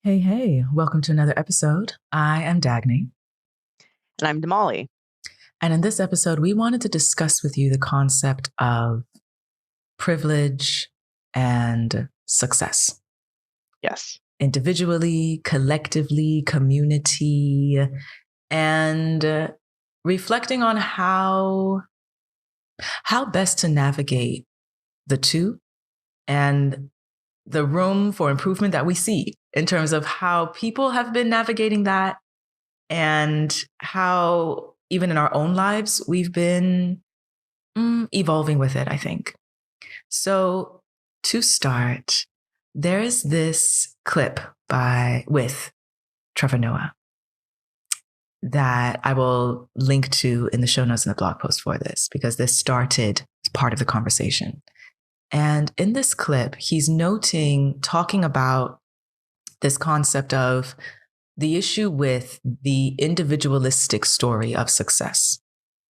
Hey, hey, welcome to another episode. I am Dagny. And I'm Damali. And in this episode, we wanted to discuss with you the concept of privilege and success. Yes. Individually, collectively, community, and reflecting on how best to navigate the two and the room for improvement that we see in terms of how people have been navigating that and how even in our own lives we've been evolving with it, I think. So to start, there's this clip with Trevor Noah that I will link to in the show notes in the blog post for this, because this started as part of the conversation. And in this clip, he's talking about this concept of the issue with the individualistic story of success.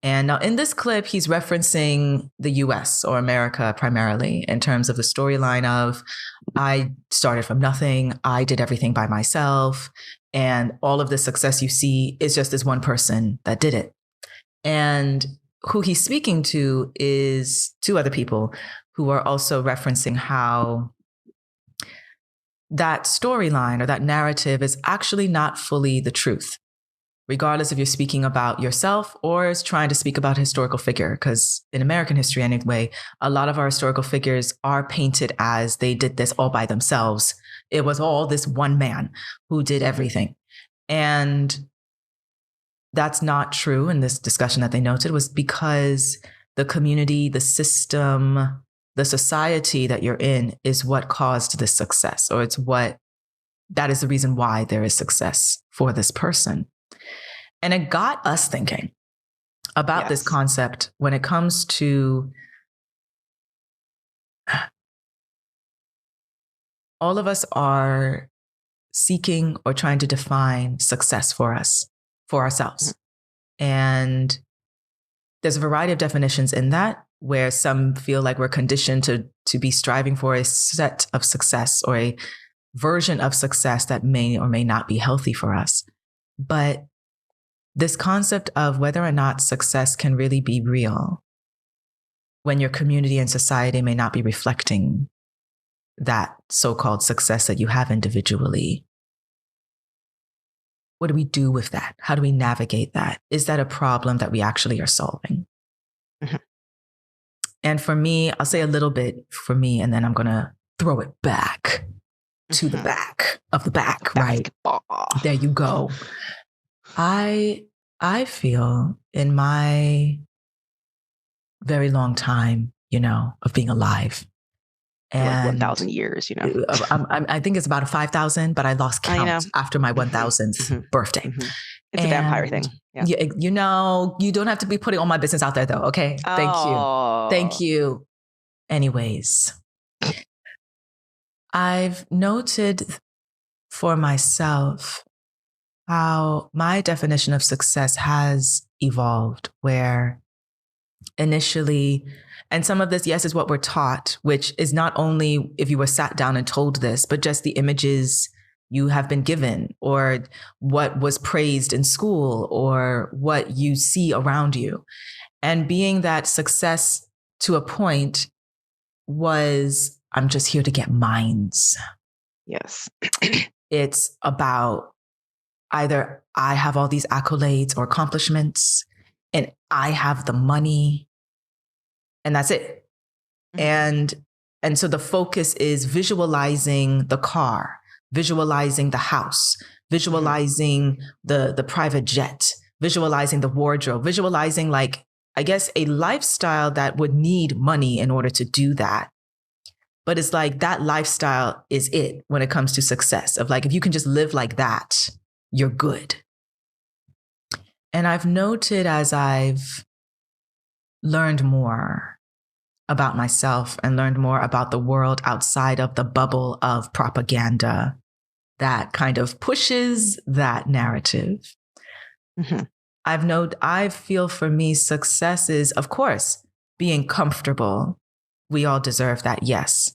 And now in this clip, he's referencing the US or America primarily in terms of the storyline of, I started from nothing, I did everything by myself, and all of the success you see is just this one person that did it. And who he's speaking to is two other people who are also referencing how that storyline or that narrative is actually not fully the truth, regardless if you're speaking about yourself or is trying to speak about a historical figure. Because in American history anyway, a lot of our historical figures are painted as they did this all by themselves. It was all this one man who did everything. And that's not true in this discussion that they noted, was because the community, the system, the society that you're in is what caused this success, or that is the reason why there is success for this person. And it got us thinking about this concept when it comes to all of us are seeking or trying to define success for ourselves. And there's a variety of definitions in that, where some feel like we're conditioned to be striving for a set of success or a version of success that may or may not be healthy for us. But this concept of whether or not success can really be real when your community and society may not be reflecting that so-called success that you have individually. What do we do with that? How do we navigate that? Is that a problem that we actually are solving? Mm-hmm. And for me, I'll say a little bit for me, and then I'm going to throw it back to the back of the back, basketball. Right? There you go. I feel in my very long time, of being alive, and like 1,000 years, I think it's about 5,000, but I lost count after my 1,000th birthday. Mm-hmm. It's a vampire thing. Yeah. You don't have to be putting all my business out there though. Okay. Thank you. Anyways, I've noted for myself how my definition of success has evolved, where initially, and some of this, yes, is what we're taught, which is not only if you were sat down and told this, but just the images you have been given, or what was praised in school, or what you see around you. And being that success to a point was, I'm just here to get mines. Yes. It's about either I have all these accolades or accomplishments and I have the money, and that's it. Mm-hmm. And so the focus is visualizing the car, visualizing the house, visualizing the private jet, visualizing the wardrobe, visualizing, like, I guess, a lifestyle that would need money in order to do that. But it's like that lifestyle is it when it comes to success, of like, if you can just live like that, you're good. And I've noted, as I've learned more about myself and learned more about the world outside of the bubble of propaganda that kind of pushes that narrative. Mm-hmm. I feel for me, success is, of course, being comfortable. We all deserve that, yes.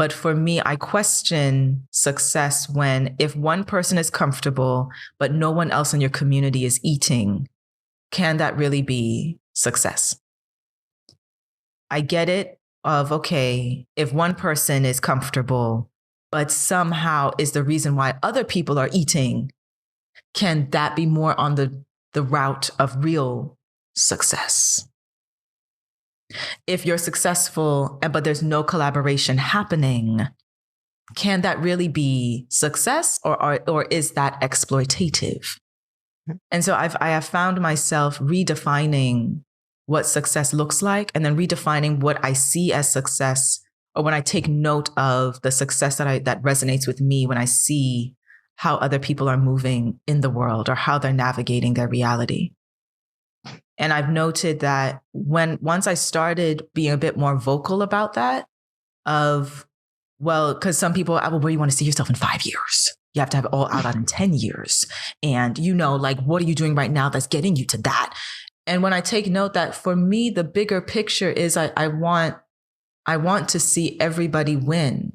But for me, I question success when if one person is comfortable, but no one else in your community is eating, can that really be success? I get it of, okay, if one person is comfortable, but somehow is the reason why other people are eating, can that be more on the route of real success? If you're successful, but there's no collaboration happening, can that really be success or is that exploitative? And so I have found myself redefining what success looks like and then redefining what I see as success, or when I take note of the success that resonates with me when I see how other people are moving in the world or how they're navigating their reality. And I've noted that once I started being a bit more vocal about that, because some people, where you want to see yourself in 5 years? You have to have it all out in 10 years. And, what are you doing right now that's getting you to that? And when I take note that for me, the bigger picture is I want to see everybody win.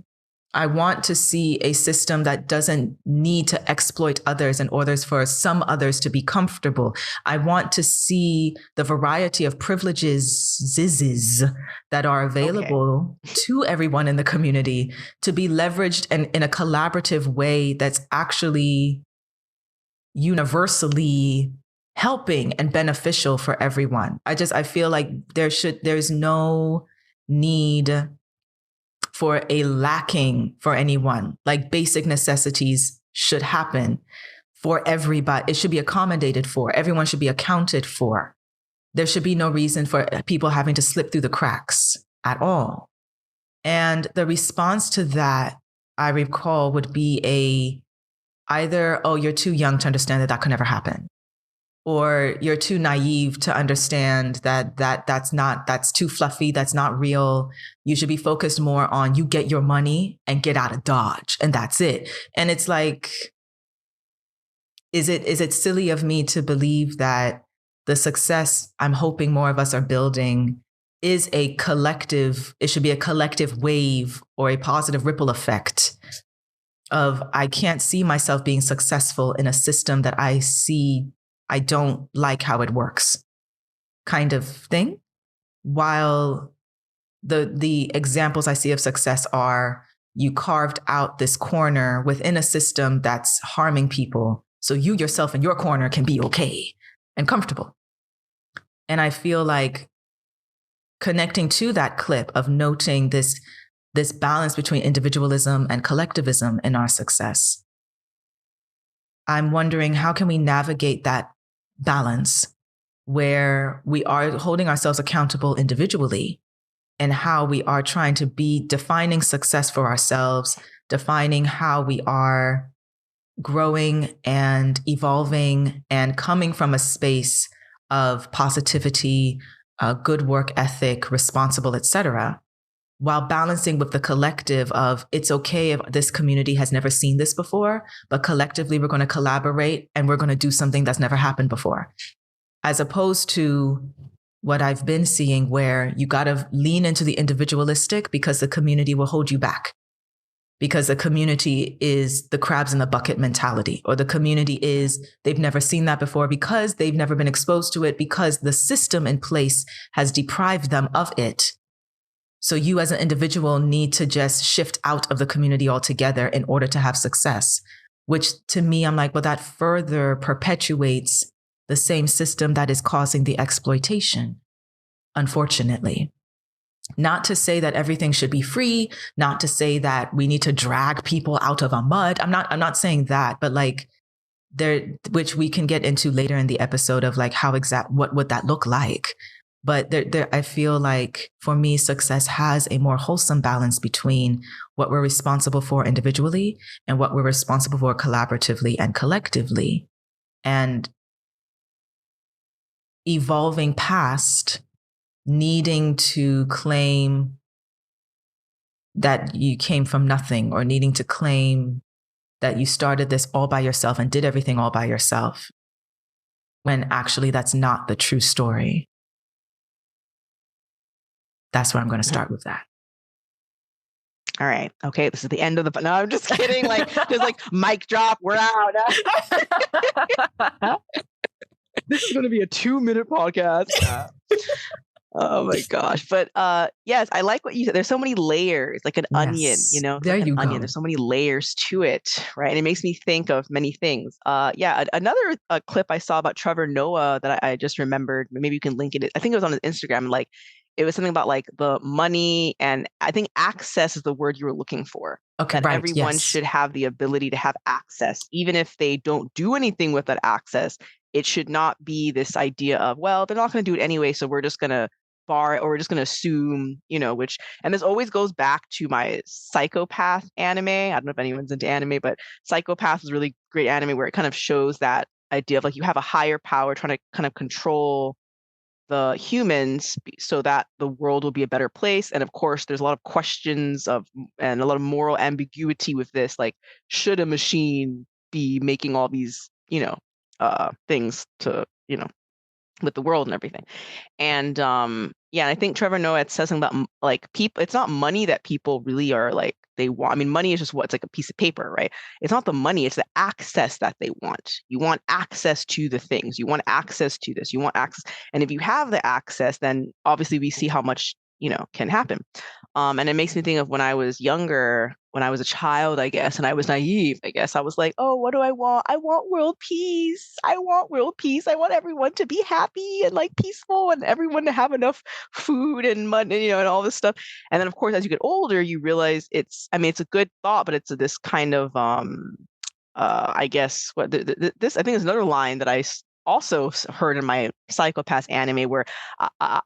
I want to see a system that doesn't need to exploit others in order for some others to be comfortable. I want to see the variety of privileges that are available to everyone in the community to be leveraged in a collaborative way that's actually universally helping and beneficial for everyone. I feel like there's no need for a lacking for anyone. Like basic necessities should happen for everybody. It should be accommodated for. Everyone should be accounted for. There should be no reason for people having to slip through the cracks at all. And the response to that, I recall, would be either, oh, you're too young to understand that could never happen. Or you're too naive to understand that's too fluffy, that's not real. You should be focused more on you get your money and get out of Dodge, and that's it. And it's like, is it silly of me to believe that the success I'm hoping more of us are building is a collective, it should be a collective wave or a positive ripple effect of I can't see myself being successful in a system that I don't like how it works kind of thing. While the examples I see of success are you carved out this corner within a system that's harming people. So you yourself in your corner can be okay and comfortable. And I feel like connecting to that clip of noting this balance between individualism and collectivism in our success, I'm wondering how can we navigate that balance where we are holding ourselves accountable individually and how we are trying to be defining success for ourselves, defining how we are growing and evolving and coming from a space of positivity, good work ethic, responsible, etc., while balancing with the collective of it's okay if this community has never seen this before, but collectively we're going to collaborate and we're going to do something that's never happened before. As opposed to what I've been seeing where you got to lean into the individualistic because the community will hold you back. Because the community is the crabs in the bucket mentality, or the community is they've never seen that before because they've never been exposed to it because the system in place has deprived them of it. So you as an individual need to just shift out of the community altogether in order to have success, which to me, I'm like, well, that further perpetuates the same system that is causing the exploitation, unfortunately. Not to say that everything should be free, not to say that we need to drag people out of a mud. I'm not saying that, but like which we can get into later in the episode of like what would that look like? But I feel like for me, success has a more wholesome balance between what we're responsible for individually and what we're responsible for collaboratively and collectively, and evolving past needing to claim that you came from nothing or needing to claim that you started this all by yourself and did everything all by yourself, when actually that's not the true story. That's where I'm going to start with that. All right. Okay. This is the end of the. No, I'm just kidding. Like, just like mic drop. We're out. This is going to be a 2-minute podcast. Oh my gosh. But yes, I like what you said. There's so many layers, like an onion, you Yes. know, it's There like an you onion. go. There's so many layers to it, right? And it makes me think of many things. Yeah, another clip I saw about Trevor Noah that I just remembered, maybe you can link it. I think it was on his Instagram. Like it was something about like the money, and I think access is the word you were looking for. Okay, That right. everyone Yes. should have the ability to have access, even if they don't do anything with that access. It should not be this idea of, well, they're not going to do it anyway, so we're just going to bar, or we're just going to assume, you know, which, and this always goes back to my Psychopath anime. I don't know if anyone's into anime, but Psychopath is a really great anime where it kind of shows that idea of like you have a higher power trying to kind of control the humans so that the world will be a better place. And of course, there's a lot of questions of and a lot of moral ambiguity with this. Like, should a machine be making all these, you know, things to, you know, with the world and everything? And yeah, I think Trevor Noah says something about like people. It's not money that people really are like they want. I mean, money is just what, it's like a piece of paper, right? It's not the money; it's the access that they want. You want access to the things. You want access to this. You want access, and if you have the access, then obviously we see how much, you know, can happen. And it makes me think of when I was younger, when I was a child, I guess, and I was naive, I guess. I was like, oh, what do I want? I want world peace. I want world peace. I want everyone to be happy and like peaceful and everyone to have enough food and money, you know, and all this stuff. And then of course, as you get older, you realize I mean, it's a good thought, but it's this kind of I guess what this I think is another line that I also heard in my Psychopath anime where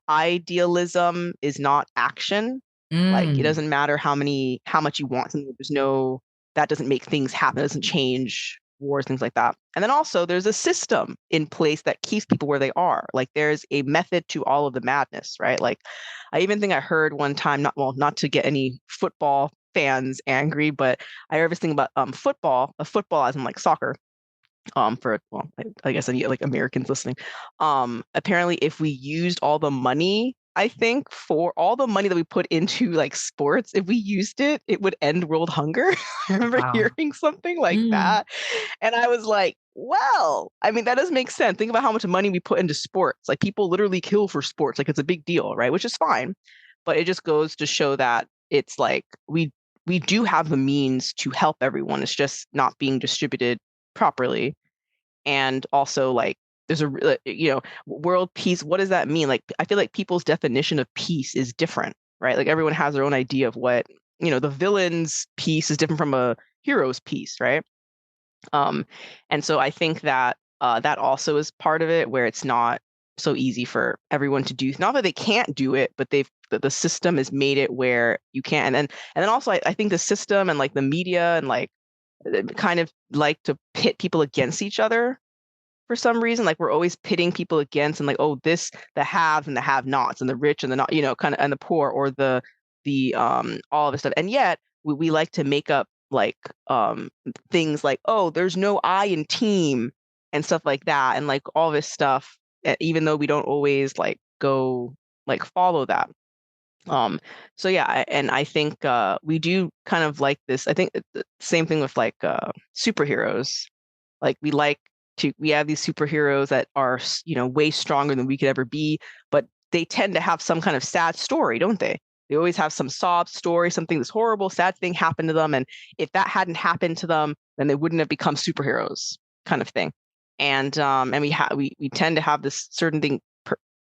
idealism is not action. Like it Mm. doesn't matter how much you want something. There's no that doesn't make things happen. It doesn't change wars, things like that. And then also there's a system in place that keeps people where they are. Like there's a method to all of the madness, right? Like I even think I heard one time, not to get any football fans angry, but I heard this thing about football as in like soccer. For well, I guess any like Americans listening. Apparently if we used all the money, I think for all the money that we put into like sports, if we used it, it would end world hunger. I remember Wow. hearing something like Mm. that. And I was like, well, I mean, that does make sense. Think about how much money we put into sports. Like people literally kill for sports. Like it's a big deal, right? Which is fine. But it just goes to show that it's like we do have the means to help everyone. It's just not being distributed properly. And also like there's you know, world peace, what does that mean? Like I feel like people's definition of peace is different, right? Like everyone has their own idea of what, you know, the villain's peace is different from a hero's peace, right? um and so I think that that also is part of it, where it's not so easy for everyone to do, not that they can't do it, but the system has made it where you can't. And then also I think the system and like the media and like kind of like to pit people against each other for some reason. Like we're always pitting people against, and like, oh, this, the haves and the have nots and the rich and the not, you know, kind of, and the poor, or the all of this stuff. And yet we like to make up like things like, oh, there's no I in team and stuff like that, and like all this stuff, even though we don't always like go like follow that. So yeah, and I think we do kind of like this. I think the same thing with like superheroes. Like we have these superheroes that are, you know, way stronger than we could ever be, but they tend to have some kind of sad story, don't they? They always have some sob story, something, this horrible, sad thing happened to them, and if that hadn't happened to them, then they wouldn't have become superheroes, kind of thing. And we tend to have this certain thing,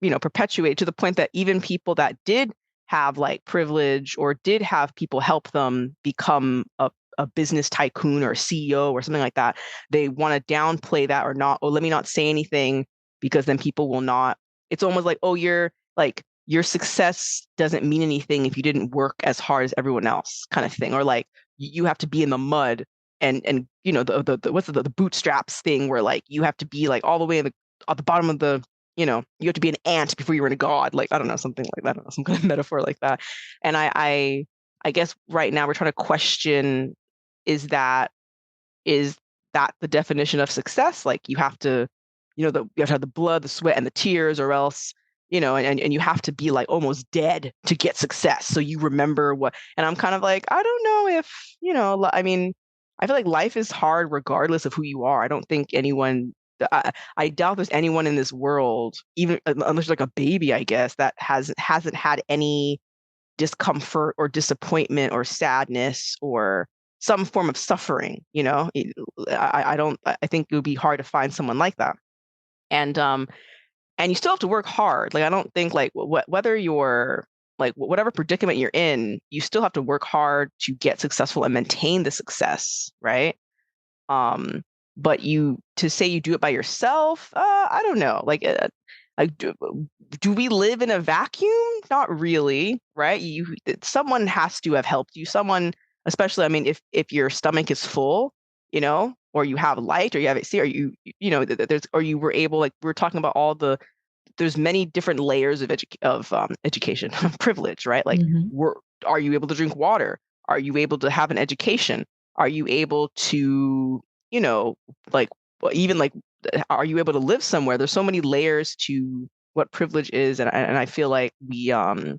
you know, perpetuate to the point that even people that did have like privilege or did have people help them become a business tycoon or a CEO or something like that, they want to downplay that or not, oh, let me not say anything because then people will not. It's almost like, oh, you're like, your success doesn't mean anything if you didn't work as hard as everyone else, kind of thing. Or like you have to be in the mud and you know the what's the bootstraps thing, where like you have to be like all the way at the bottom of the, you know, you have to be an ant before you're in a god. Like I don't know, something like that. I don't know, some kind of metaphor like that. And I guess right now we're trying to question, is that is that the definition of success? Like you have to, you know, you have to have the blood, the sweat, and the tears, or else and you have to be like almost dead to get success. So you remember what, and I'm kind of like, I don't know if, I mean, I feel like life is hard regardless of who you are. I don't think I doubt there's anyone in this world, even unless like a baby, I guess, that hasn't had any discomfort or disappointment or sadness or some form of suffering. I don't. I think it would be hard to find someone like that. And you still have to work hard. Like I don't think like whether you're like whatever predicament you're in, you still have to work hard to get successful and maintain the success, right? Um, but to say you do it by yourself, I don't know. Like do we live in a vacuum? Not really, right? Someone has to have helped you. Someone, especially, I mean, if your stomach is full, or you have light, or you have it, see, or there's, or you were able, like we were talking about there's many different layers of education, privilege, right? Like, are you able to drink water? Are you able to have an education? Are you able to, like, even like, are you able to live somewhere? There's so many layers to what privilege is, and I feel like we have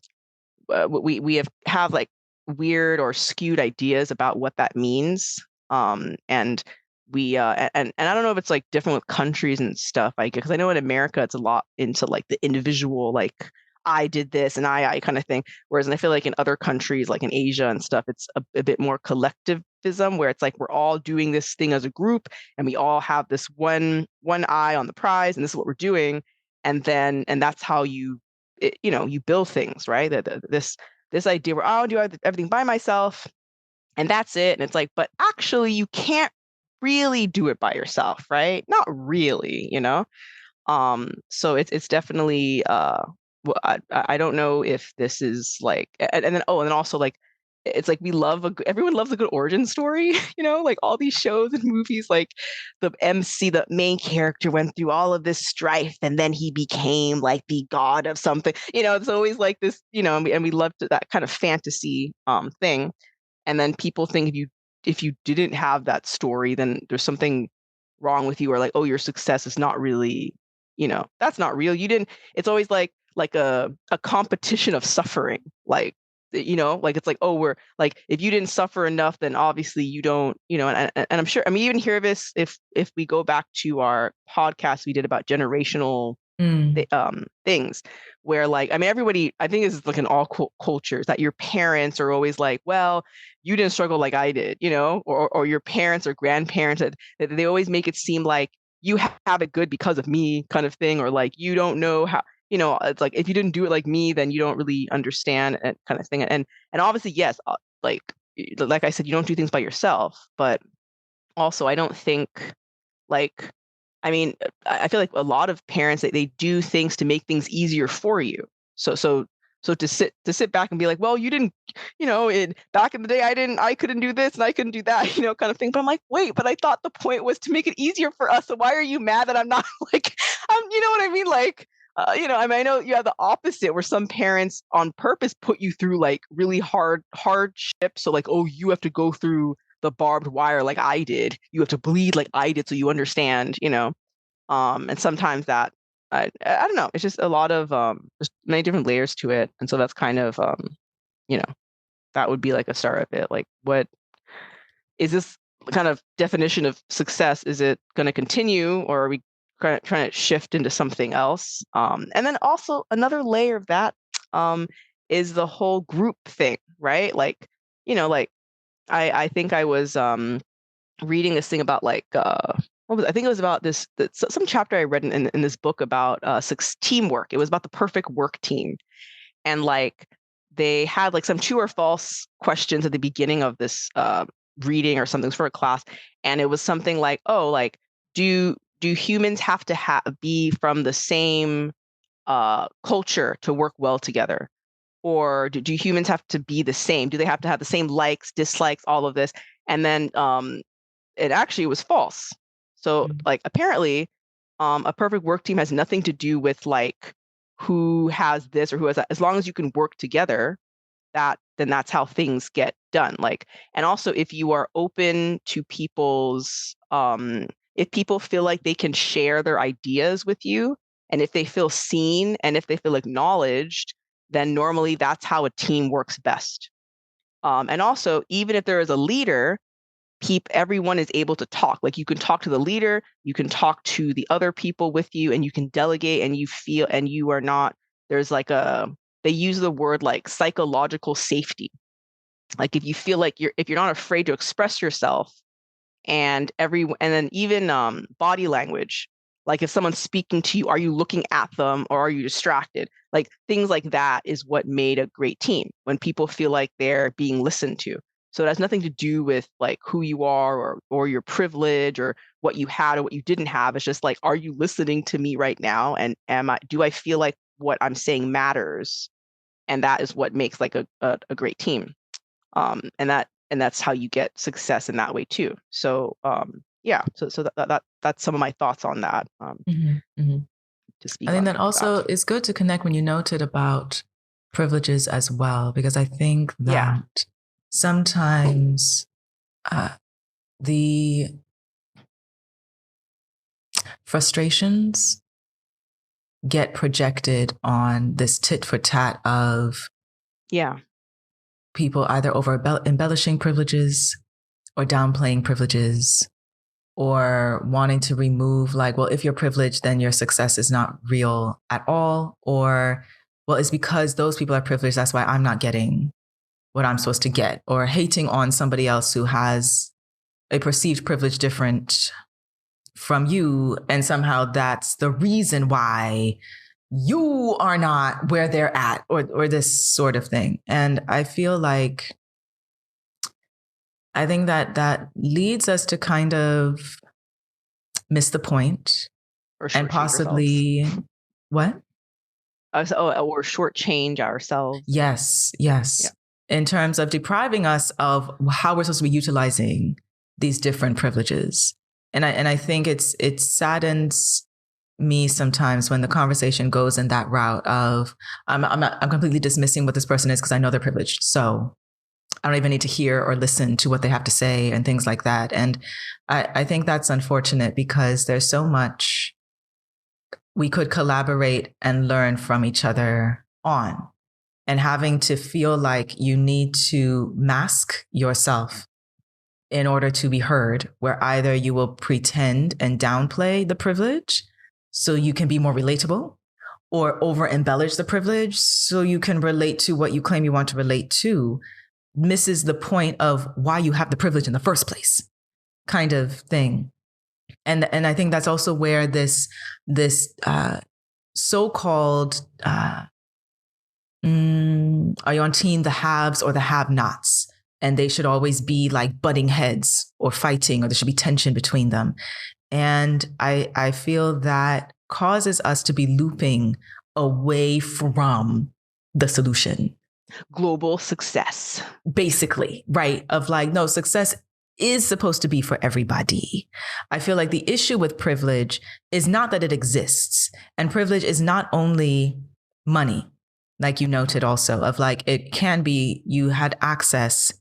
like weird or skewed ideas about what that means. And we and I don't know if it's like different with countries and stuff. Because I know in America it's a lot into like the individual, like I did this and I kind of thing. Whereas I feel like in other countries, like in Asia and stuff, it's a bit more collectivism, where it's like we're all doing this thing as a group, and we all have this one eye on the prize, and this is what we're doing. And that's how you build things, right? This idea where I'll do everything by myself and that's it. And it's like, but actually you can't really do it by yourself, right? Not really. So it's definitely well, I don't know if this is like, and then also like it's like everyone loves a good origin story, like all these shows and movies, like the main character went through all of this strife and then he became like the god of something. It's always like this, and we love that kind of fantasy thing. And then people think if you didn't have that story, then there's something wrong with you, or like, oh, your success is not really, that's not real. You didn't. It's always like a competition of suffering, like it's like, oh, we're like, if you didn't suffer enough, then obviously you don't, and I'm sure, I mean, even hear this if we go back to our podcast we did about generational things, where like, I mean, everybody, I think this is like in all cultures, that your parents are always like, well, you didn't struggle like I did, or your parents or grandparents, that they always make it seem like you have it good because of me, kind of thing, or like you don't know how, it's like if you didn't do it like me, then you don't really understand, and kind of thing. And obviously, yes, like I said, you don't do things by yourself, but also I don't think, like, I mean, I feel like a lot of parents, they do things to make things easier for you. So to sit back and be like, well, you didn't, back in the day, I couldn't do this and I couldn't do that, kind of thing. But I'm like, wait, but I thought the point was to make it easier for us. So why are you mad that I'm not like, you know what I mean? Like, I mean, I know you have the opposite, where some parents on purpose put you through like really hardship. So like, oh, you have to go through the barbed wire like I did. You have to bleed like I did, so you understand, and sometimes that, I don't know, it's just a lot of there's many different layers to it, and so that's kind of you know that would be like a start of it. Like, what is this kind of definition of success? Is it going to continue, or are we trying to shift into something else? And then also another layer of that is the whole group thing, right? Like, like I think I was reading this thing about like I think it was about some chapter I read in this book about teamwork. It was about the perfect work team, and like they had like some true or false questions at the beginning of this reading or something for a class, and it was something like, oh, like do humans have to be from the same culture to work well together? Or do humans have to be the same? Do they have to have the same likes, dislikes, all of this? And then it actually was false. So like apparently, a perfect work team has nothing to do with like who has this or who has that. As long as you can work together, then that's how things get done. Like, and also if you are open to people's if people feel like they can share their ideas with you And if they feel seen and if they feel acknowledged, then normally that's how a team works best. And also, even if there is a leader, everyone is able to talk. Like, you can talk to the leader, you can talk to the other people with you, and you can delegate, and you feel, and you are not, there's like they use the word like psychological safety. Like, if you feel like if you're not afraid to express yourself, and then even body language, like if someone's speaking to you, are you looking at them or are you distracted? Like, things like that is what made a great team, when people feel like they're being listened to. So it has nothing to do with like who you are or your privilege or what you had or what you didn't have. It's just like, are you listening to me right now? And do I feel like what I'm saying matters? And that is what makes like a great team. And that's how you get success in that way too. So yeah, so that's some of my thoughts on that. To speak I think on that also that. is good to connect when you noted about privileges as well, because I think that sometimes the frustrations get projected on this tit for tat of people either over embellishing privileges or downplaying privileges, or wanting to remove, like, well, if you're privileged, then your success is not real at all. Or, well, it's because those people are privileged, that's why I'm not getting what I'm supposed to get. Or hating on somebody else who has a perceived privilege different from you, and somehow that's the reason why you are not where they're at, or this sort of thing. And I feel like, I think that leads us to kind of miss the point, and possibly what? Or shortchange ourselves. Yes. Yeah. In terms of depriving us of how we're supposed to be utilizing these different privileges. And I think it saddens me sometimes when the conversation goes in that route of I'm completely dismissing what this person is because I know they're privileged. So I don't even need to hear or listen to what they have to say and things like that. And I think that's unfortunate, because there's so much we could collaborate and learn from each other on. And having to feel like you need to mask yourself in order to be heard, where either you will pretend and downplay the privilege so you can be more relatable, or over embellish the privilege so you can relate to what you claim you want to relate to, misses the point of why you have the privilege in the first place, kind of thing. And I think that's also where this so-called are you on team the haves or the have-nots? And they should always be like butting heads or fighting, or there should be tension between them. And I feel that causes us to be looping away from the solution. Global success. Basically, right? Of like, no, success is supposed to be for everybody. I feel like the issue with privilege is not that it exists. And privilege is not only money, like you noted also, of like, it can be you had access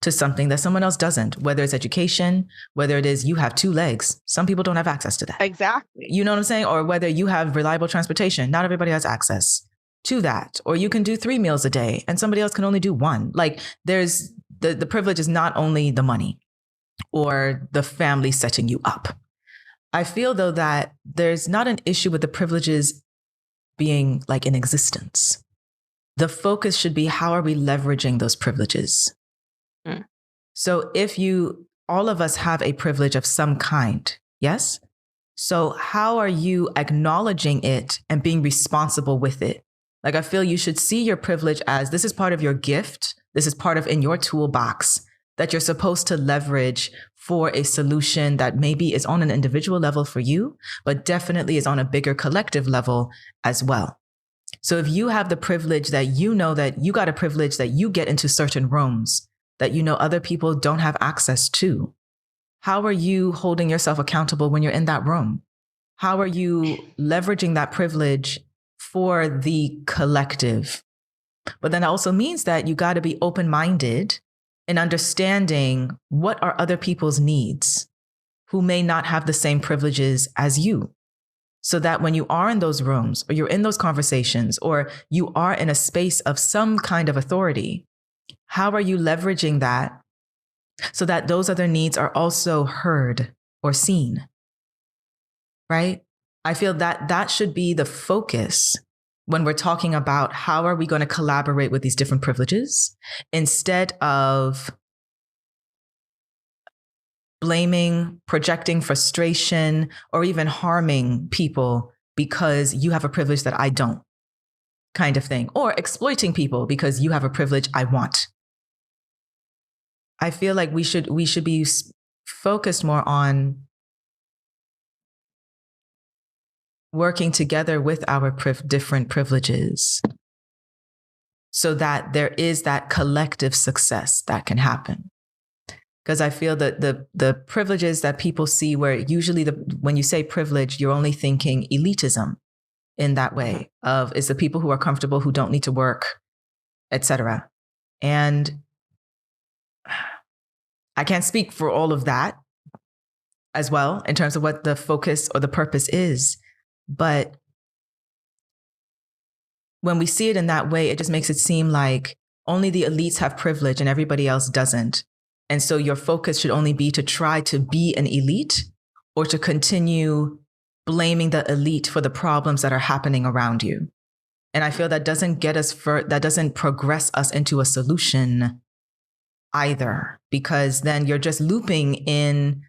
to something that someone else doesn't, whether it's education, whether it is you have 2 legs. Some people don't have access to that. Exactly. You know what I'm saying? Or whether you have reliable transportation. Not everybody has access to that. Or you can do 3 meals a day and somebody else can only do 1. Like, there's the privilege is not only the money or the family setting you up. I feel, though, that there's not an issue with the privileges being like in existence. The focus should be, how are we leveraging those privileges? So if all of us have a privilege of some kind, yes? So how are you acknowledging it and being responsible with it? Like, I feel you should see your privilege as, this is part of your gift. This is part of in your toolbox that you're supposed to leverage for a solution that maybe is on an individual level for you, but definitely is on a bigger collective level as well. So if you have the privilege that you know that you got a privilege that you get into certain rooms that you know other people don't have access to, how are you holding yourself accountable when you're in that room? How are you leveraging that privilege for the collective? But then that also means that you got to be open-minded in understanding what are other people's needs who may not have the same privileges as you. so that when you are in those rooms or you're in those conversations or you are in a space of some kind of authority, how are you leveraging that so that those other needs are also heard or seen? Right? I feel that that should be the focus when we're talking about how are we going to collaborate with these different privileges instead of blaming, projecting frustration, or even harming people because you have a privilege that I don't, kind of thing, or exploiting people because you have a privilege I want. I feel like we should be focused more on working together with our different privileges so that there is that collective success that can happen. Because I feel that the privileges that people see, where usually when you say privilege, you're only thinking elitism in that way of it's the people who are comfortable, who don't need to work, etc. And I can't speak for all of that as well in terms of what the focus or the purpose is. But when we see it in that way, it just makes it seem like only the elites have privilege and everybody else doesn't. And so your focus should only be to try to be an elite or to continue blaming the elite for the problems that are happening around you. And I feel that doesn't get us that doesn't progress us into a solution either, because then you're just looping in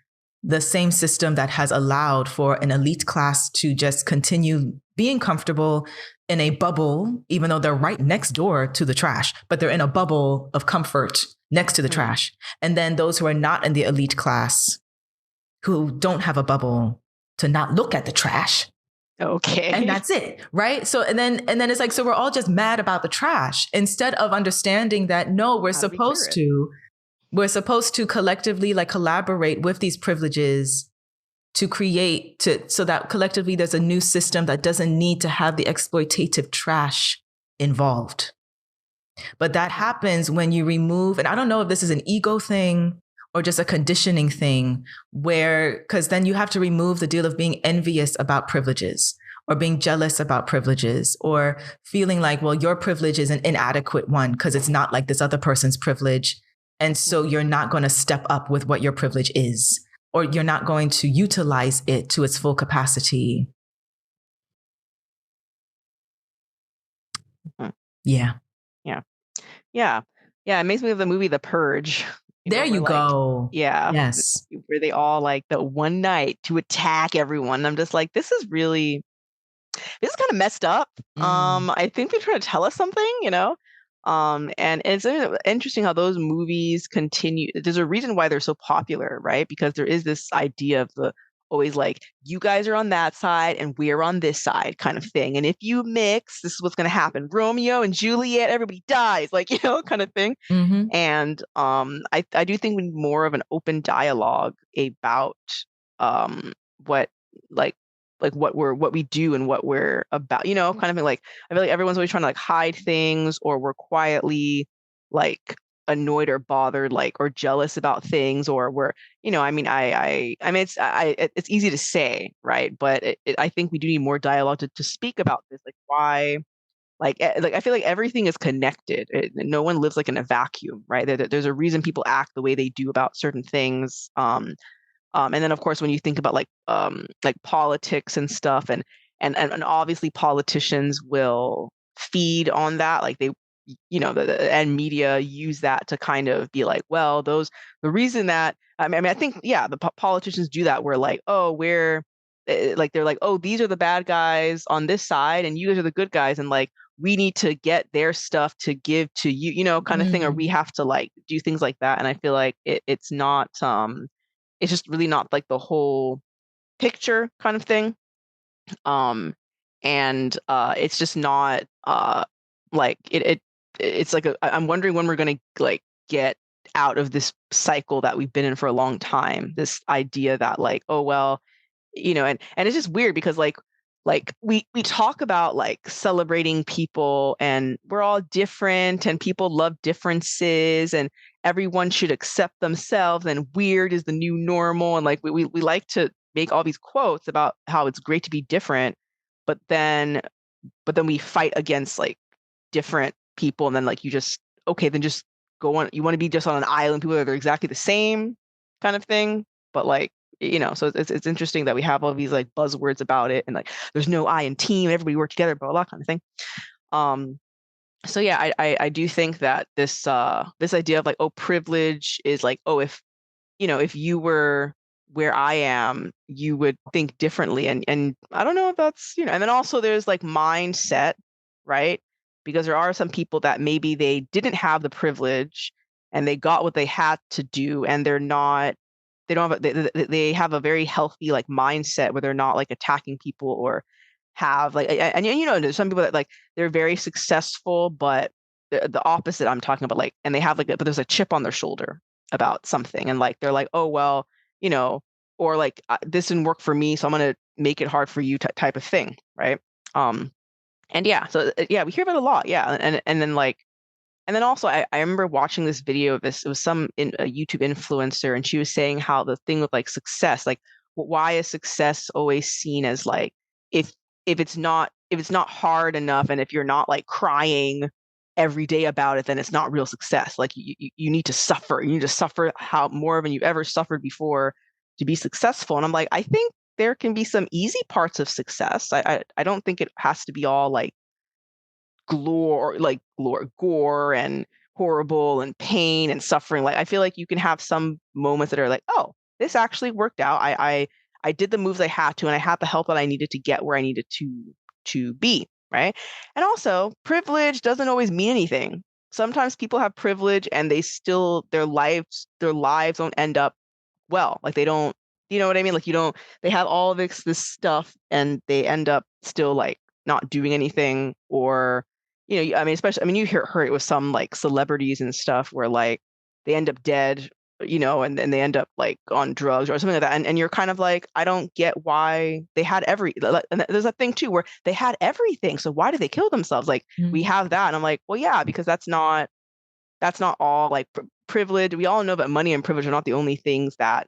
the same system that has allowed for an elite class to just continue being comfortable in a bubble, even though they're right next door to the trash, but they're in a bubble of comfort next to the trash. And then those who are not in the elite class, who don't have a bubble to not look at the trash. Okay. And that's it, right? So and then it's like, so we're all just mad about the trash instead of understanding that no, we're supposed to collectively like collaborate with these privileges to create so that collectively there's a new system that doesn't need to have the exploitative trash involved. But that happens when you remove, and I don't know if this is an ego thing or just a conditioning thing, where, because then you have to remove the deal of being envious about privileges or being jealous about privileges or feeling like, well, your privilege is an inadequate one because it's not like this other person's privilege. And so you're not going to step up with what your privilege is, or you're not going to utilize it to its full capacity. Yeah. Yeah. It makes me of the movie The Purge. There you go. Yeah. Yes. Where they all like the one night to attack everyone. I'm just like, this is kind of messed up. I think they're trying to tell us something, and it's interesting how those movies continue. There's a reason why they're so popular, right? Because there is this idea of the always like, you guys are on that side and we're on this side kind of thing. And if you mix, this is what's going to happen. Romeo and Juliet, everybody dies, like, kind of thing. Mm-hmm. And I do think we need more of an open dialogue about what what we do and what we're about, kind of like, I feel like everyone's always trying to like hide things, or we're quietly like annoyed or bothered, like, or jealous about things, or we're, I mean, it's easy to say, right? But I think we do need more dialogue to speak about this, like why, like I feel like everything is connected. No one lives like in a vacuum, right? There's a reason people act the way they do about certain things. And then of course, when you think about like politics and stuff, and obviously politicians will feed on that, like they, and media use that to kind of be like, well, the reason that, I think, the politicians do that, where like, oh, we're like, they're like, oh, these are the bad guys on this side and you guys are the good guys, and like, we need to get their stuff to give to you, kind of thing, or we have to like do things like that. And I feel like it's not, it's just really not like the whole picture kind of thing. And it's just not like it's like I'm wondering when we're going to like get out of this cycle that we've been in for a long time, this idea that like, oh well, and it's just weird because like we talk about like celebrating people and we're all different and people love differences and everyone should accept themselves and weird is the new normal, and like we like to make all these quotes about how it's great to be different, but then we fight against like different people, and then like you just okay, then just go on. You want to be just on an island, people that are exactly the same kind of thing. But like, so it's interesting that we have all these like buzzwords about it, and like there's no I in team, everybody work together, blah blah kind of thing. So yeah, I do think that this idea of like, oh, privilege is like, oh, if you were where I am, you would think differently. And I don't know if that's, and then also there's like mindset, right? Because there are some people that maybe they didn't have the privilege and they got what they had to do, and they don't have they have a very healthy like mindset where they're not like attacking people or have like, and there's some people that like they're very successful, but the opposite I'm talking about, like, and they have like but there's a chip on their shoulder about something, and like they're like, oh well, or like this didn't work for me, so I'm gonna make it hard for you type of thing, right? And yeah, so yeah, we hear about it a lot, yeah, and then like, and then also I remember watching this video of this. It was a YouTube influencer, and she was saying how the thing with like success, like why is success always seen as like, if if it's not hard enough, and if you're not like crying every day about it, then it's not real success. Like you need to suffer. You need to suffer how more than you've ever suffered before to be successful. And I'm like, I think there can be some easy parts of success. I don't think it has to be all like gore and horrible and pain and suffering. Like I feel like you can have some moments that are like, oh, this actually worked out. I did the moves I had to, and I had the help that I needed to get where I needed to be, right? And also, privilege doesn't always mean anything. Sometimes people have privilege and they still their lives don't end up well. Like they don't, you know what I mean? Like you don't, they have all of this stuff and they end up still like not doing anything, or I mean, especially, I mean, you heard it with some like celebrities and stuff where like they end up dead, and they end up like on drugs or something like that. And you're kind of like, I don't get why they had and there's a thing too where they had everything. So why did they kill themselves? Like we have that. And I'm like, well, yeah, because that's not all like privilege. We all know that money and privilege are not the only things that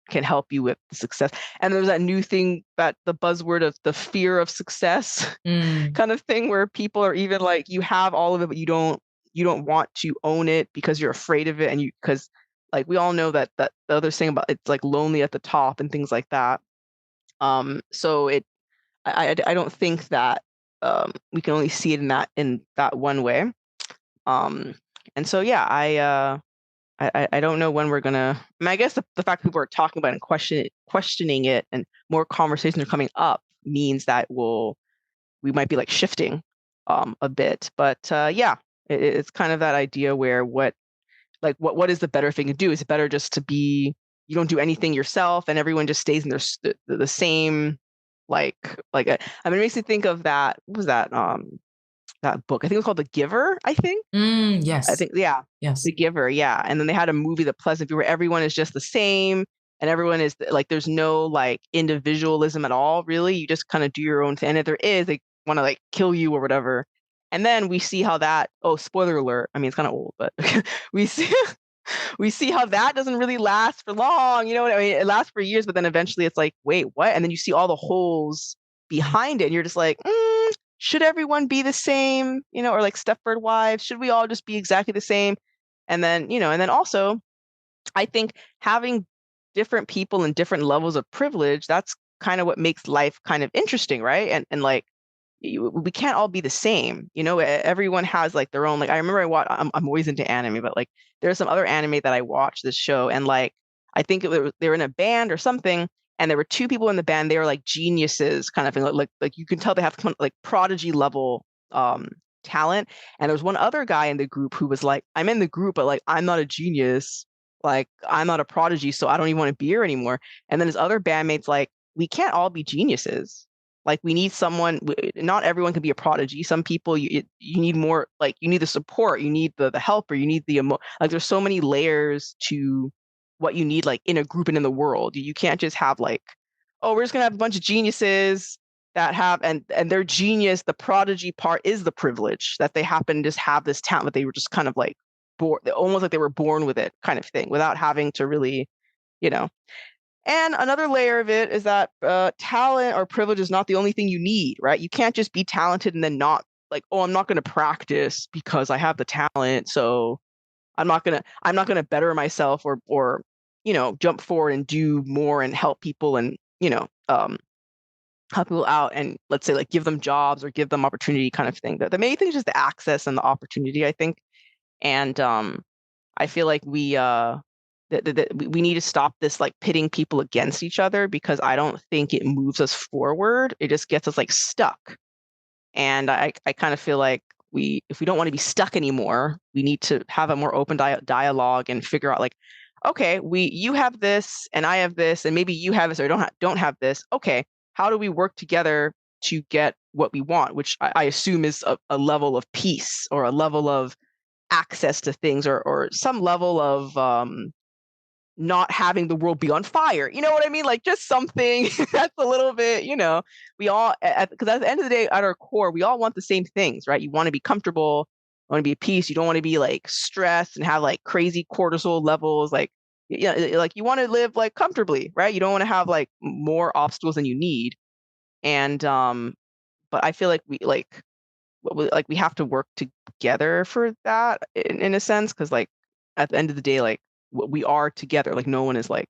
can help you with the success. And there's that new thing, that the buzzword of the fear of success kind of thing, where people are even like, you have all of it, but you don't want to own it because you're afraid of it, and because like we all know that the other thing about it's like lonely at the top and things like that. So I don't think that we can only see it in that one way. And so yeah, I don't know when we're gonna. I mean, I guess the fact that people are talking about it and questioning it, and more conversations are coming up, means that we might be like shifting a bit. But yeah, it's kind of that idea where what is the better thing to do? Is it better just to be, you don't do anything yourself and everyone just stays in the same, I mean, it makes me think of that. What was that book? I think it was called The Giver, I think. I Yes. think, yeah, Yes. The Giver, yeah. And then they had a movie, The Pleasant View, where everyone is just the same, and everyone is like, there's no like individualism at all, really. You just kind of do your own thing. And if there is, they want to like kill you or whatever. And then we see how that, oh, spoiler alert. I mean, it's kind of old, but we see we see how that doesn't really last for long. You know what I mean? It lasts for years, but then eventually it's like, wait, what? And then you see all the holes behind it, and you're just like, should everyone be the same? Or like Stepford Wives, should we all just be exactly the same? And then, and then also, I think having different people and different levels of privilege, that's kind of what makes life kind of interesting, right? And like, we can't all be the same. Everyone has like their own, like I remember I'm always into anime, but like there's some other anime that I watched this show, and like I think they were in a band or something, and there were two people in the band. They were like geniuses kind of thing, like you can tell they have like prodigy level talent. And there was one other guy in the group who was like, I'm in the group, but like I'm not a genius, like I'm not a prodigy, so I don't even want to be here anymore. And then his other bandmates like, we can't all be geniuses. Like we need someone. Not everyone can be a prodigy. Some people you need more. Like you need the support. You need the helper. You need like there's so many layers to what you need, like in a group and in the world. You can't just have like, oh, we're just gonna have a bunch of geniuses that have, and their genius, the prodigy part is the privilege that they happen to just have this talent, but they were just kind of like born, almost like they were born with it kind of thing, without having to really, you know. And another layer of it is that talent or privilege is not the only thing you need, right? You can't just be talented and then not like, oh, I'm not going to practice because I have the talent, so I'm not gonna better myself or jump forward and do more and help people and help people out and let's say like give them jobs or give them opportunity kind of thing. The main thing is just the access and the opportunity, I think. And I feel like we need to stop this like pitting people against each other, because I don't think it moves us forward. It just gets us like stuck. And I kind of feel like if we don't want to be stuck anymore, we need to have a more open dialogue and figure out like, okay, you have this and I have this, and maybe you have this or don't have this. Okay, how do we work together to get what we want, which I assume is a level of peace or a level of access to things, or some level of not having the world be on fire. You know what I mean? Like just something that's a little bit, we all, because at the end of the day, at our core, we all want the same things, right? You want to be comfortable, you want to be at peace. You don't want to be like stressed and have like crazy cortisol levels. Like, like you want to live like comfortably, right? You don't want to have like more obstacles than you need. And, but I feel like we have to work together for that in a sense. Cause like at the end of the day, like, we are together. Like no one is like,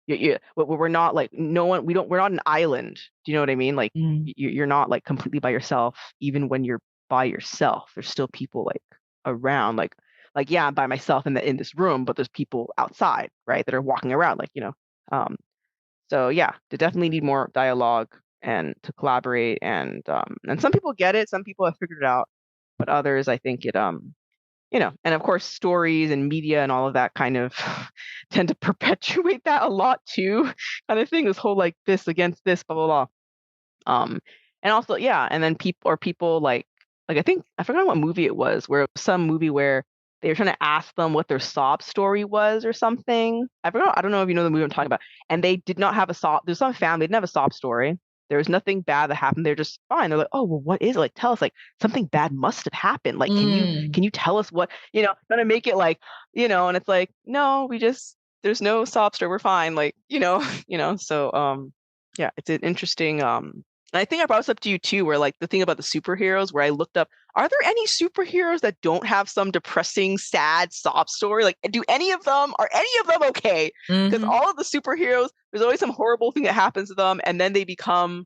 we're not like no one. We're not an island. Do you know what I mean? Like you're not like completely by yourself. Even when you're by yourself, there's still people like around. Like yeah, I'm by myself in this room, but there's people outside, right, that are walking around. Like so yeah, they definitely need more dialogue and to collaborate. And some people get it. Some people have figured it out, but others, I think and of course, stories and media and all of that kind of tend to perpetuate that a lot too, kind of thing. This whole like this against this, blah blah blah. And also, yeah, and then people like I think I forgot what movie it was, where some movie where they were trying to ask them what their sob story was or something. I forgot. I don't know if you know the movie I'm talking about. And they did not have a sob. There's some family, they didn't have a sob story. There was nothing bad that happened. They're just fine. They're like, oh well, what is it? Like, tell us. Like, something bad must have happened. Like, can you tell us what? Trying to make it like, and it's like, no, there's no sob story. We're fine. Like, So yeah, it's an interesting and I think I brought this up to you too, where like the thing about the superheroes, where I looked up, are there any superheroes that don't have some depressing, sad sob story? Like, are any of them okay? Because all of the superheroes, there's always some horrible thing that happens to them, and then they become,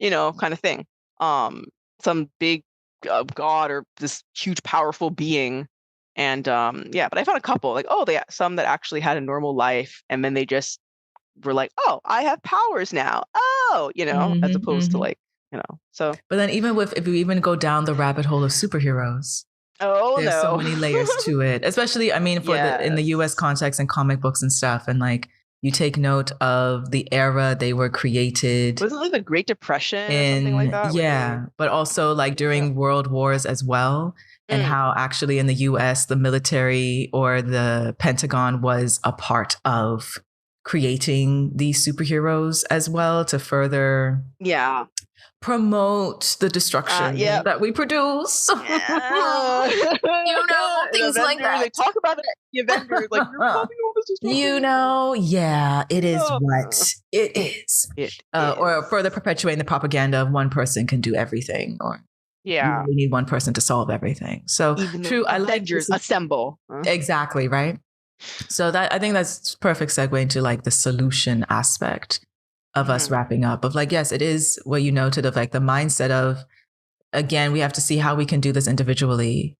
kind of thing. Some big god or this huge powerful being. And yeah, but I found a couple, like, oh, some that actually had a normal life, and then they just were like, oh, I have powers now. Oh, as opposed to like, so. But then if you even go down the rabbit hole of superheroes, there's so many layers to it, especially, I mean, in the US context and comic books and stuff. And like, you take note of the era they were created. Wasn't it like the Great Depression or something like that? Yeah, but also like during world wars as well. And how actually in the US, the military or the Pentagon was a part of creating these superheroes as well to further promote the destruction that we produce. Things like that. They talk about it. The Avengers, like, it is what it is. Or further perpetuating the propaganda of one person can do everything, or you really need one person to solve everything. So true. Avengers assemble. Exactly, right? So I think that's perfect segue into like the solution aspect of us wrapping up, of like, yes, it is what you noted of like the mindset of, again, we have to see how we can do this individually,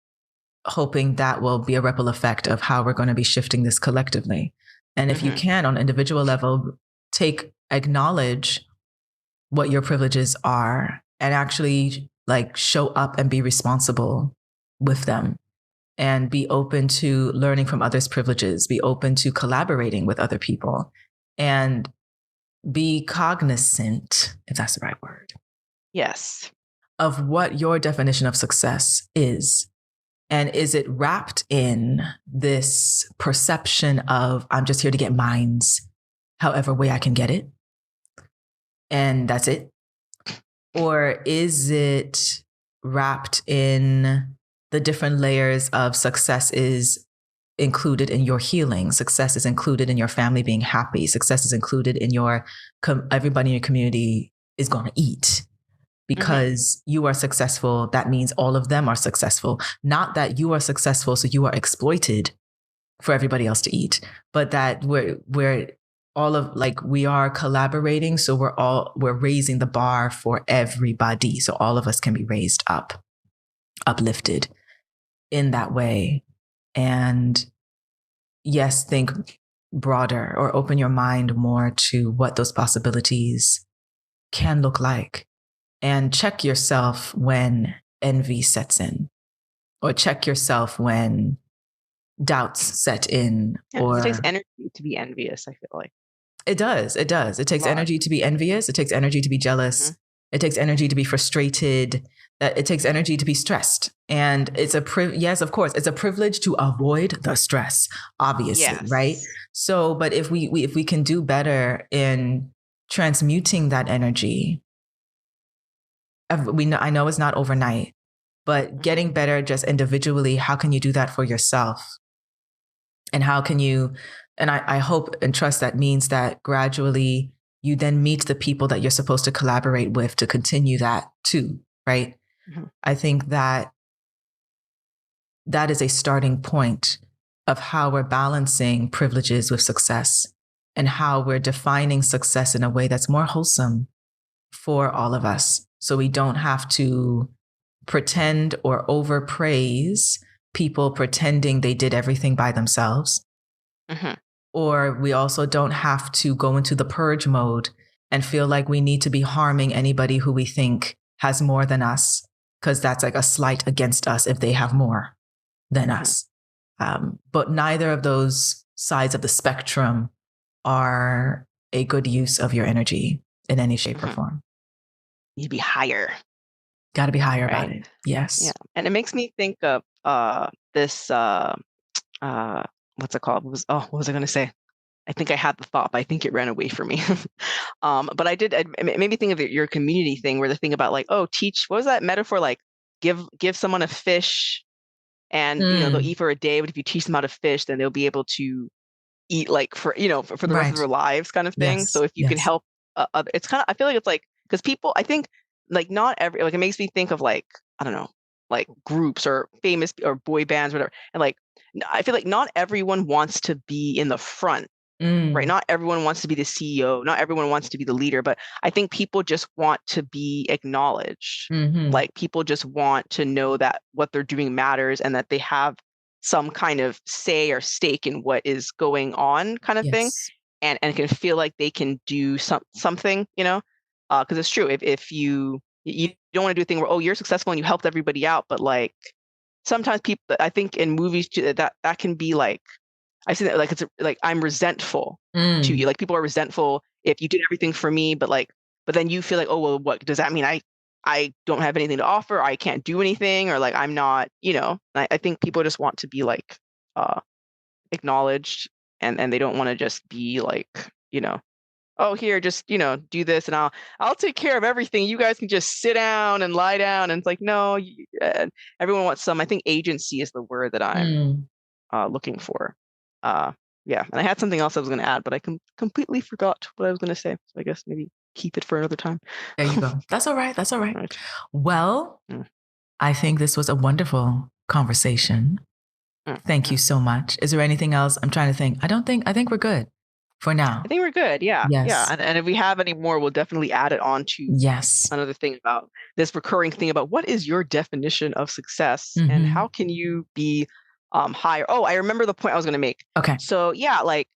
hoping that will be a ripple effect of how we're going to be shifting this collectively. And if you can on individual level, acknowledge what your privileges are and actually like show up and be responsible with them. And be open to learning from others' privileges, be open to collaborating with other people, and be cognizant, if that's the right word. Yes. Of what your definition of success is. And is it wrapped in this perception of, I'm just here to get mines, however way I can get it, and that's it? Or is it wrapped in the different layers of success is included in your healing. Success is included in your family being happy. Success is included in your everybody in your community is going to eat. Because you are successful, that means all of them are successful. Not that you are successful, so you are exploited for everybody else to eat, but that we're all of like we are collaborating, so we're raising the bar for everybody, so all of us can be raised up, uplifted in that way. And yes, think broader or open your mind more to what those possibilities can look like. And check yourself when envy sets in, or check yourself when doubts set in. Or it takes energy to be envious, I feel like. It does. It does. It takes energy to be envious. It takes energy to be jealous. It takes energy to be frustrated. It takes energy to be stressed. And it's yes, of course, it's a privilege to avoid the stress, obviously, right? So, but if we can do better in transmuting that energy, I know it's not overnight, but getting better just individually, how can you do that for yourself? And how can you, and I hope and trust that means that gradually you then meet the people that you're supposed to collaborate with to continue that too, right? I think that is a starting point of how we're balancing privileges with success and how we're defining success in a way that's more wholesome for all of us. So we don't have to pretend or overpraise people pretending they did everything by themselves. Or we also don't have to go into the purge mode and feel like we need to be harming anybody who we think has more than us, because that's like a slight against us if they have more than us. But neither of those sides of the spectrum are a good use of your energy in any shape or form. You need to be higher. Got to be higher about it. Yes. Yeah. And it makes me think of this, what's it called? What was I going to say? I think I had the thought, but I think it ran away from me. But it made me think of your community thing, where the thing about like, teach, what was that metaphor? Like give someone a fish and, they'll eat for a day, but if you teach them how to fish, then they'll be able to eat like for the rest of their lives kind of thing. So if you can help, it's kind of, I feel like it's like, because people, I think like not every, like it makes me think of like, I don't know, like groups or famous or boy bands, or whatever. And like, I feel like not everyone wants to be in the front, right? Not everyone wants to be the CEO. Not everyone wants to be the leader, but I think people just want to be acknowledged. Like people just want to know that what they're doing matters and that they have some kind of say or stake in what is going on kind of thing. And can feel like they can do something, because it's true. If you don't want to do a thing where, you're successful and you helped everybody out, but like sometimes people, I think in movies too, that can be like, I see that like it's like I'm resentful to you. Like people are resentful if you did everything for me, but then you feel like, well, what does that mean? I don't have anything to offer. I can't do anything, or like I'm not, I think people just want to be like acknowledged, and they don't want to just be like, here, just do this, and I'll take care of everything. You guys can just sit down and lie down. And it's like, no, everyone wants some. I think agency is the word that I'm looking for. Yeah, and I had something else I was going to add, but I completely forgot what I was going to say. So I guess maybe keep it for another time. There you go. That's all right. That's all right. Well, I think this was a wonderful conversation. Thank you so much. Is there anything else? I'm trying to think. I think we're good for now. I think we're good. Yeah. Yes. Yeah. And if we have any more, we'll definitely add it on to another thing about this recurring thing about what is your definition of success and how can you be higher. I remember the point I was going to make. Okay. So yeah, like,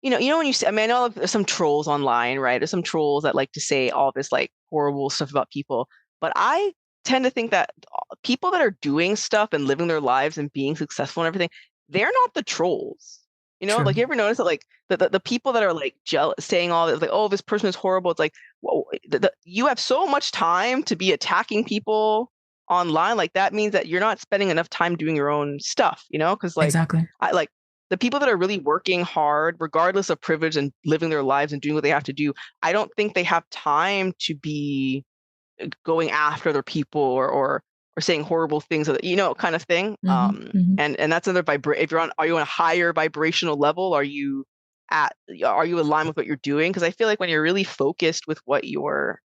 when you say, I mean, I know there's some trolls online, right? There's some trolls that like to say all this like horrible stuff about people, but I tend to think that people that are doing stuff and living their lives and being successful and everything, they're not the trolls. True. Like you ever notice that like the people that are like jealous, saying all this, like, this person is horrible. It's like, whoa, you have so much time to be attacking people online. Like that means that you're not spending enough time doing your own stuff, because like, exactly. I like the people that are really working hard, regardless of privilege and living their lives and doing what they have to do. I don't think they have time to be going after other people or or saying horrible things, kind of thing. And that's another if you're are you on a higher vibrational level? Are you in line with what you're doing? Because I feel like when you're really focused with what your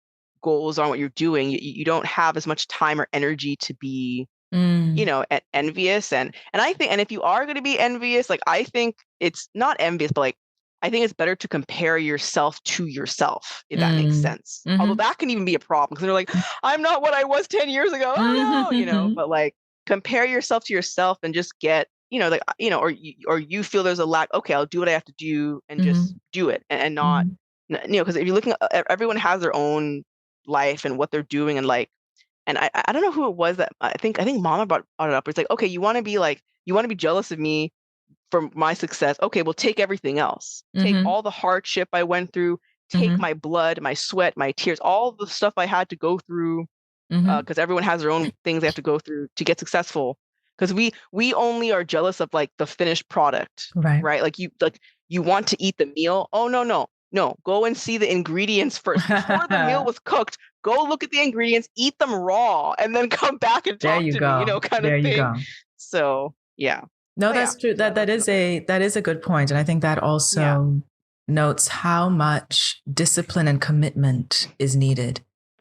goals are, what you're doing, you don't have as much time or energy to be envious. And I think, and if you are going to be envious, like, I think it's not envious, but like, I think it's better to compare yourself to yourself, if that makes sense. Although that can even be a problem, because they're like, I'm not what I was 10 years ago. Oh no, but like, compare yourself to yourself and just get, or you feel there's a lack. Okay, I'll do what I have to do and just do it, and not, because if you're looking at, everyone has their own life and what they're doing, and like, and I don't know who it was that I think Mama brought it up. It's like, okay, you want to be jealous of me for my success. Okay, well, take everything else. Take all the hardship I went through. Take my blood, my sweat, my tears, all the stuff I had to go through. Because everyone has their own things they have to go through to get successful. Because we only are jealous of like the finished product, right? Like you want to eat the meal. Oh no, go and see the ingredients first. Before the meal was cooked, go look at the ingredients, eat them raw, and then come back and talk to me, kind of thing. So yeah. No, that's true. That is a good point. And I think that also notes how much discipline and commitment is needed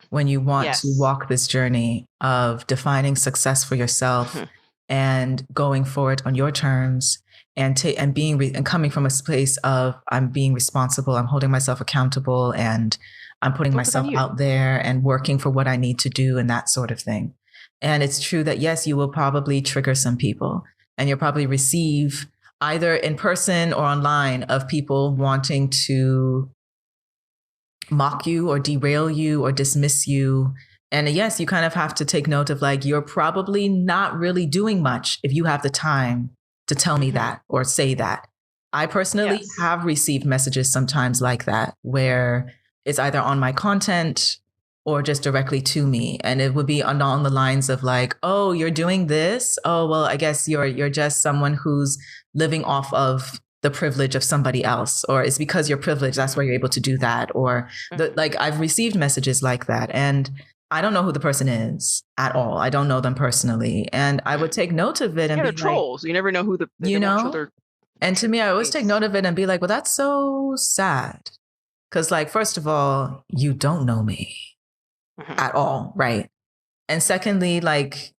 when you want to walk this journey of defining success for yourself and going forward on your terms, and and coming from a place of, I'm being responsible, I'm holding myself accountable, and I'm putting myself out there and working for what I need to do, and that sort of thing. And it's true that, yes, you will probably trigger some people, and you'll probably receive, either in person or online, of people wanting to mock you or derail you or dismiss you. And yes, you kind of have to take note of, like, you're probably not really doing much if you have the time to tell me that or say that. I personally have received messages sometimes like that, where it's either on my content or just directly to me. And it would be along the lines of like, oh, you're doing this? Oh, well, I guess you're just someone who's living off of the privilege of somebody else, or it's because you're privileged, that's why you're able to do that. Or like, I've received messages like that, and I don't know who the person is at all. I don't know them personally. And I would take note of it and be they're trolls. You never know who and to me, I always take note of it and be like, well, that's so sad. Because, like, first of all, you don't know me at all, right? And secondly, like,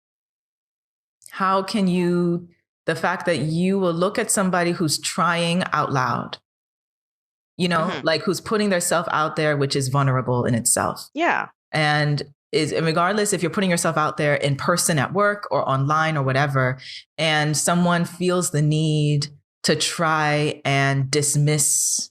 how can you, the fact that you will look at somebody who's trying out loud, like, who's putting their self out there, which is vulnerable in itself. Yeah. And regardless if you're putting yourself out there in person at work or online or whatever, and someone feels the need to try and dismiss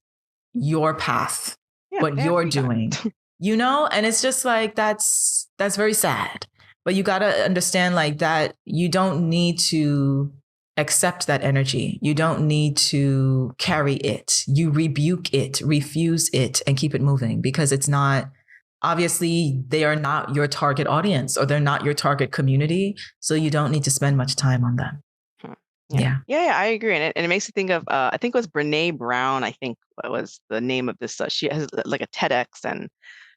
your path, what you're doing, and it's just like, that's very sad. But you got to understand, like, that you don't need to accept that energy. You don't need to carry it. You rebuke it, refuse it, and keep it moving, because it's not, obviously they are not your target audience, or they're not your target community. So you don't need to spend much time on them. Yeah, I agree. And it makes me think of, I think it was Brene Brown, I think was the name of this. She has like a TEDx, and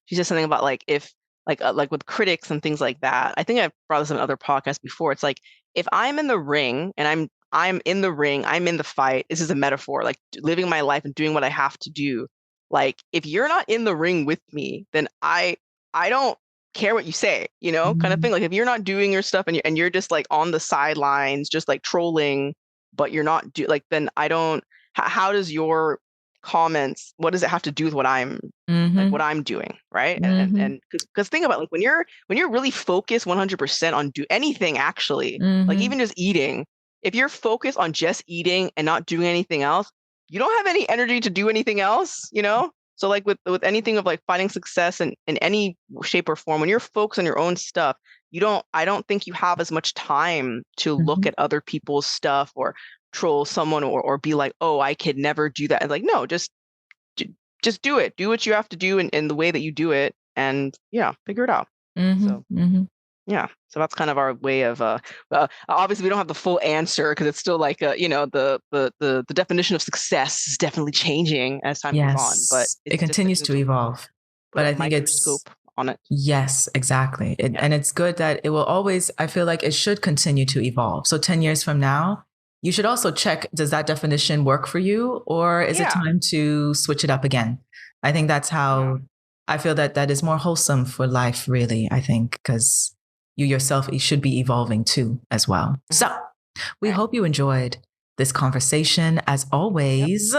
she said something about, like, if like with critics and things like that. I think I've brought this on other podcasts before. It's like, if I'm in the ring and I'm in the ring, I'm in the fight. This is a metaphor, like living my life and doing what I have to do. Like, if you're not in the ring with me, then I don't care what you say, kind of thing. Like, if you're not doing your stuff and you're just like on the sidelines, just like trolling, but you're not then I don't, how does your comments, what does it have to do with what I'm like, what I'm doing, right? And because think about, like, when you're really focused 100% on do anything, actually, like even just eating, if you're focused on just eating and not doing anything else, you don't have any energy to do anything else, So like with anything of like finding success in any shape or form, when you're focused on your own stuff, I don't think you have as much time to look at other people's stuff or troll someone or be like, oh, I could never do that. And like, no, just do it. Do what you have to do in the way that you do it, and figure it out. So that's kind of our way of obviously we don't have the full answer, because it's still like the definition of success is definitely changing as time goes on, but it continues to evolve. But I think it's on it. Yes, exactly. And it's good that it will always, I feel like it should continue to evolve. So 10 years from now, you should also check, does that definition work for you? Or is it time to switch it up again? I think that's how I feel that is more wholesome for life, really, I think, because you yourself should be evolving too as well. So we hope you enjoyed this conversation. As always,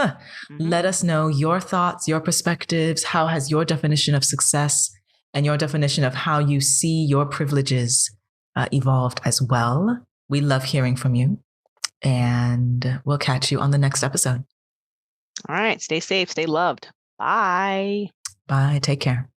let us know your thoughts, your perspectives. How has your definition of success and your definition of how you see your privileges evolved as well? We love hearing from you, and we'll catch you on the next episode. All right. Stay safe. Stay loved. Bye. Bye. Take care.